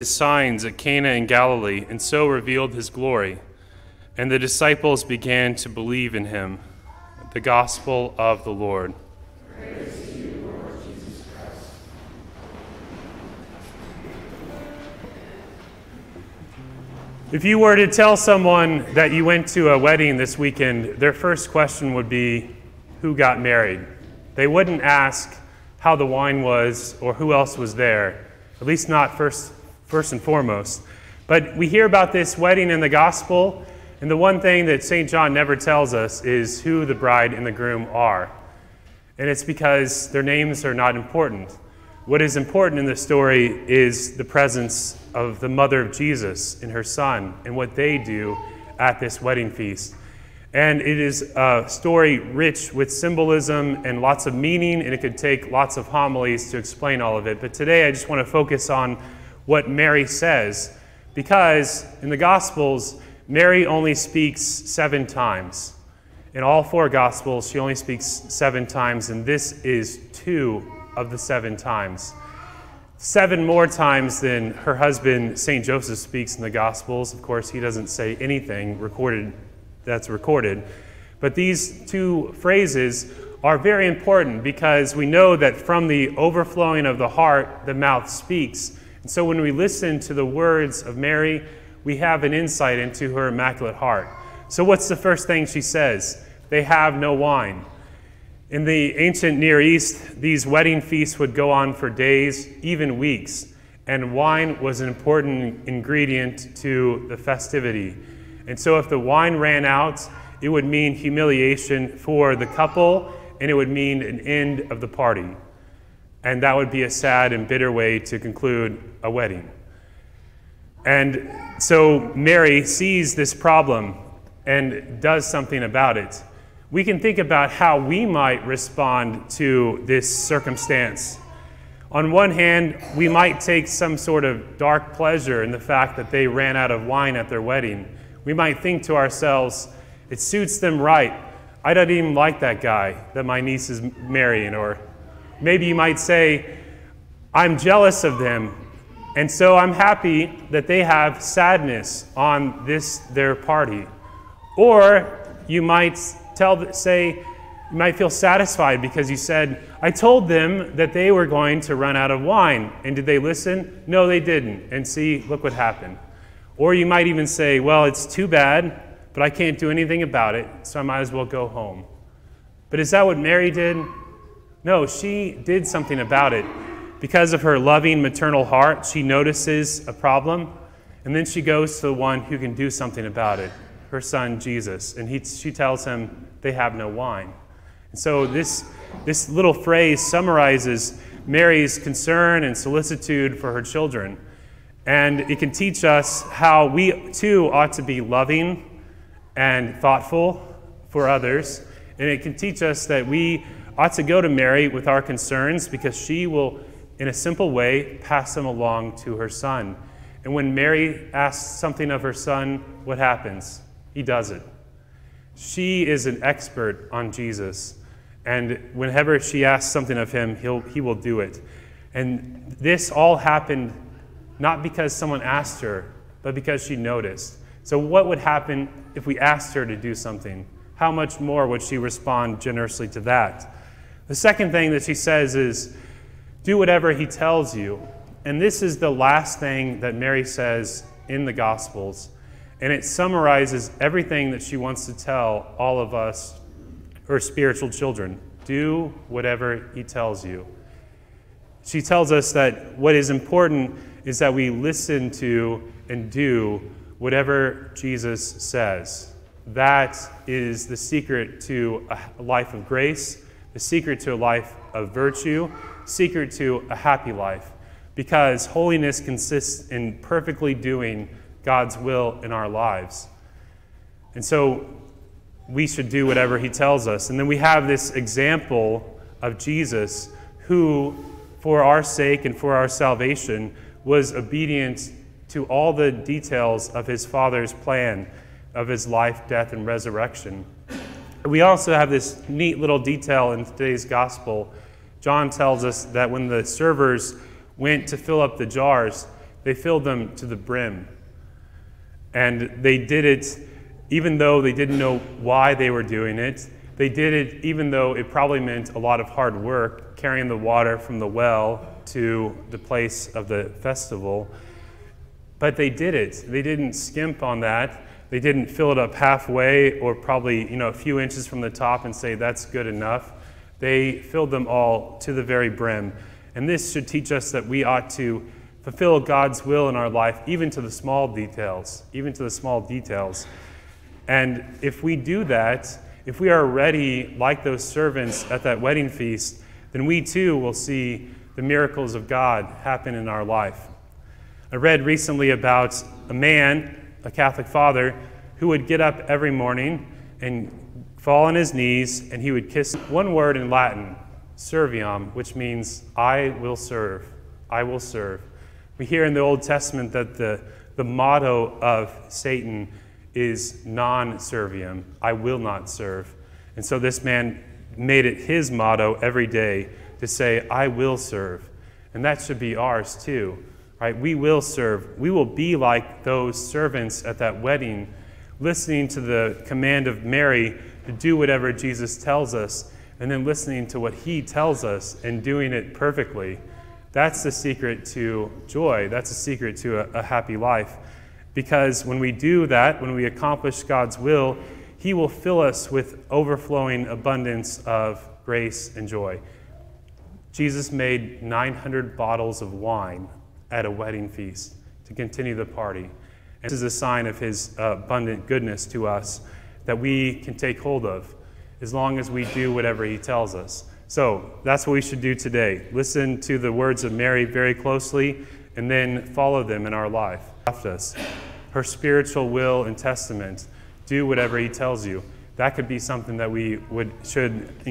His signs at Cana in Galilee, and so revealed his glory. And the disciples began to believe in him. The Gospel of the Lord. Praise to you, Lord Jesus Christ. If you were to tell someone that you went to a wedding this weekend, their first question would be, who got married? They wouldn't ask how the wine was or who else was there, at least not first and foremost. But we hear about this wedding in the gospel, and the one thing that St. John never tells us is who the bride and the groom are. And it's because their names are not important. What is important in the story is the presence of the mother of Jesus and her son and what they do at this wedding feast. And it is a story rich with symbolism and lots of meaning, and it could take lots of homilies to explain all of it. But today I just want to focus on what Mary says, because in the Gospels, Mary only speaks 7 times. In all 4 Gospels, she only speaks 7 times, and this is 2 of the 7 times. 7 more times than her husband, St. Joseph, speaks in the Gospels. Of course, he doesn't say anything that's recorded. But these 2 phrases are very important because we know that from the overflowing of the heart, the mouth speaks. And so when we listen to the words of Mary, we have an insight into her immaculate heart. So what's the first thing she says? They have no wine. In the ancient Near East, these wedding feasts would go on for days, even weeks, and wine was an important ingredient to the festivity. And so if the wine ran out, it would mean humiliation for the couple, and it would mean an end of the party. And that would be a sad and bitter way to conclude a wedding. And so Mary sees this problem and does something about it. We can think about how we might respond to this circumstance. On one hand, we might take some sort of dark pleasure in the fact that they ran out of wine at their wedding. We might think to ourselves, it suits them right. I don't even like that guy that my niece is marrying. Or maybe you might say, I'm jealous of them, and so I'm happy that they have sadness on their party. Or you might you might feel satisfied because you said, I told them that they were going to run out of wine. And did they listen? No, they didn't. And see, look what happened. Or you might even say, well, it's too bad, but I can't do anything about it, so I might as well go home. But is that what Mary did? No, she did something about it. Because of her loving maternal heart, she notices a problem, and then she goes to the one who can do something about it, her son Jesus. And she tells him they have no wine. And so this little phrase summarizes Mary's concern and solicitude for her children. And it can teach us how we too ought to be loving and thoughtful for others. And it can teach us that we ought to go to Mary with our concerns because she will, in a simple way, pass them along to her son. And when Mary asks something of her son, what happens? He does it. She is an expert on Jesus. And whenever she asks something of him, he will do it. And this all happened not because someone asked her, but because she noticed. So what would happen if we asked her to do something? How much more would she respond generously to that? The second thing that she says is, do whatever he tells you. And this is the last thing that Mary says in the Gospels. And it summarizes everything that she wants to tell all of us, her spiritual children. Do whatever he tells you. She tells us that what is important is that we listen to and do whatever Jesus says. That is the secret to a life of grace, the secret to a life of virtue, secret to a happy life, because holiness consists in perfectly doing God's will in our lives. And so we should do whatever he tells us. And then we have this example of Jesus who, for our sake and for our salvation, was obedient to all the details of his Father's plan of his life, death, and resurrection. We also have this neat little detail in today's gospel. John tells us that when the servers went to fill up the jars, They filled them to the brim. And they did it even though they didn't know why they were doing it. They did it even though it probably meant a lot of hard work, carrying the water from the well to the place of the festival. But they did it. They didn't skimp on that. They didn't fill it up halfway or probably a few inches from the top and say that's good enough. They filled them all to the very brim. And this should teach us that we ought to fulfill God's will in our life, even to the small details, And if we do that, if we are ready like those servants at that wedding feast, then we too will see the miracles of God happen in our life. I read recently about a man, a Catholic father, who would get up every morning and fall on his knees, and he would kiss one word in Latin, serviam, which means I will serve. I will serve. We hear in the Old Testament that the motto of Satan is non-serviam, I will not serve. And so this man made it his motto every day to say, I will serve. And that should be ours too, right? We will serve. We will be like those servants at that wedding, listening to the command of Mary to do whatever Jesus tells us, and then listening to what he tells us and doing it perfectly. That's the secret to joy. That's the secret to a happy life. Because when we do that, when we accomplish God's will, he will fill us with overflowing abundance of grace and joy. Jesus made 900 bottles of wine at a wedding feast to continue the party. And this is a sign of his abundant goodness to us that we can take hold of as long as we do whatever he tells us. So that's what we should do today. Listen to the words of Mary very closely and then follow them in our life. Her spiritual will and testament, do whatever he tells you. That could be something that we should